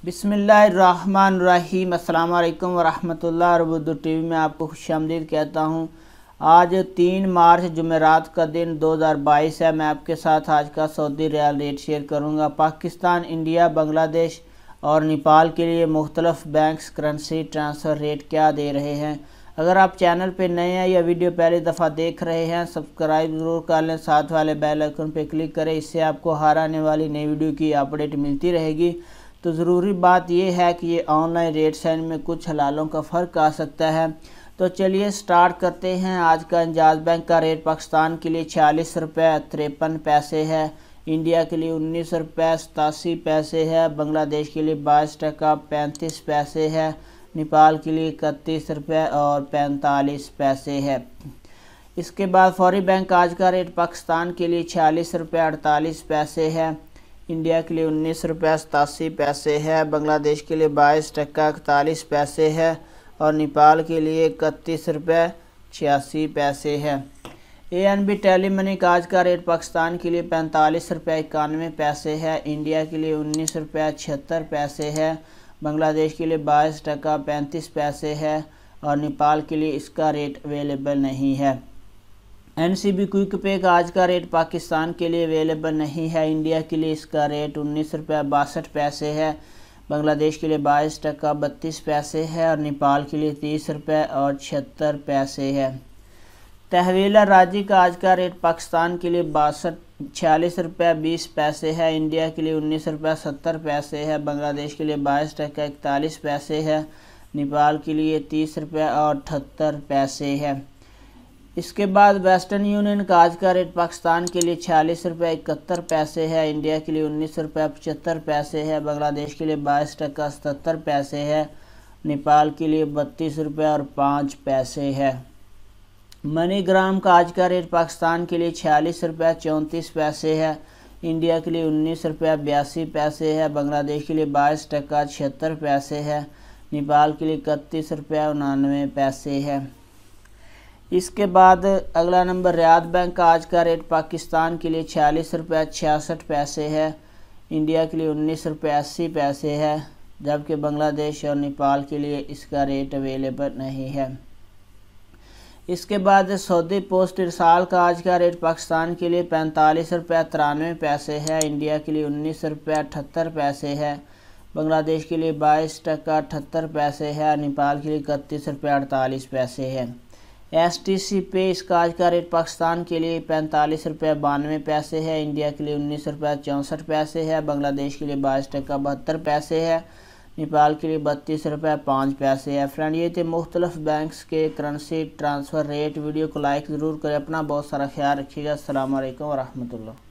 बिस्मिल्लाहिर्रहमानिर्रहीम। अस्सलाम वालेकुम वरहमतुल्लाह। और उर्दू टीवी में आपको खुशामदीद कहता हूँ। आज 3 मार्च जुमेरात का दिन 2022 है। मैं आपके साथ आज का सऊदी रियाल रेट शेयर करूँगा। पाकिस्तान, इंडिया, बांग्लादेश और नेपाल के लिए मुख्तलिफ बैंक्स करेंसी ट्रांसफ़र रेट क्या दे रहे हैं। अगर आप चैनल पे नए हैं या वीडियो पहली दफ़ा देख रहे हैं, सब्सक्राइब ज़रूर कर लें, साथ वाले बेल आइकन पे क्लिक करें। इससे आपको हर आने वाली नई वीडियो की अपडेट मिलती रहेगी। तो ज़रूरी बात यह है कि ये ऑनलाइन रेट्स हैं, इनमें कुछ हलालों का फ़र्क आ सकता है। तो चलिए स्टार्ट करते हैं। आज का इंजाज बैंक का रेट पाकिस्तान के लिए 46 रुपये 53 पैसे है, इंडिया के लिए 19 रुपये 87 पैसे है, बांग्लादेश के लिए 22 टका 35 पैसे है, नेपाल के लिए 31 रुपये और 45 पैसे है। इसके बाद फौरी बैंक आज का रेट पाकिस्तान के लिए 46 रुपये 48 पैसे है, इंडिया के लिए 19 रुपये 87 पैसे है, बांग्लादेश के लिए 22 टका 41 पैसे है और नेपाल के लिए 31 रुपये 86 पैसे है। ANB टेली मनी का आज का रेट पाकिस्तान के लिए 45 रुपये 91 पैसे है, इंडिया के लिए 19 रुपये 76 पैसे है, बांग्लादेश के लिए 22 टका 35 पैसे है और नेपाल के लिए इसका रेट अवेलेबल नहीं है। NCB क्विक पे का आज का रेट पाकिस्तान के लिए अवेलेबल नहीं है, इंडिया के लिए इसका रेट 19 रुपये 62 पैसे है, बांग्लादेश के लिए 22 टका 32 पैसे है और नेपाल के लिए 30 रुपये और 76 पैसे है। तहवीला राजी का आज का रेट पाकिस्तान के लिए 46 रुपये 20 पैसे है, इंडिया के लिए 19 रुपये 70 पैसे है, बांग्लादेश के लिए 22 टका 41 पैसे है, नेपाल के लिए 30 रुपये और 78 पैसे है। इसके बाद वेस्टर्न यूनियन का आज का रेट पाकिस्तान के लिए 46 रुपये 71 पैसे है, इंडिया के लिए 19 रुपये 75 पैसे है, बांग्लादेश के लिए 22 टका 77 पैसे है, नेपाल के लिए 32 रुपये और 5 पैसे है। मनीग्राम का आज का रेट पाकिस्तान के लिए 46 रुपये 34 पैसे है, इंडिया के लिए 19 रुपये 82 पैसे है, बांग्लादेश के लिए 22 टका 76 पैसे है, नेपाल के लिए 31 रुपये 99 पैसे है। इसके बाद अगला नंबर रियाद बैंक का आज का रेट पाकिस्तान के लिए 46 रुपये 66 पैसे है, इंडिया के लिए 19 रुपये 80 पैसे है, जबकि बांग्लादेश और नेपाल के लिए इसका रेट अवेलेबल नहीं है। इसके बाद सऊदी पोस्ट इरसाल का आज का रेट पाकिस्तान के लिए 45 रुपये 93 पैसे है, इंडिया के लिए 19 रुपये 78 पैसे है, बांग्लादेश के लिए 22 टका 78 पैसे है, नेपाल के लिए 31 रुपये 48 पैसे है। STC पे इसका आज का रेट पाकिस्तान के लिए 45 रुपये 92 पैसे है, इंडिया के लिए 19 रुपये 64 पैसे है, बांग्लादेश के लिए 22 टका 72 पैसे है, नेपाल के लिए 32 रुपये 5 पैसे है। फ्रेंड, ये थे मुख्तलिफ बैंक्स के करेंसी ट्रांसफ़र रेट। वीडियो को लाइक ज़रूर करें। अपना बहुत सारा ख्याल रखिएगा। अस्सलाम वालेकुम वरहमतुल्लाह।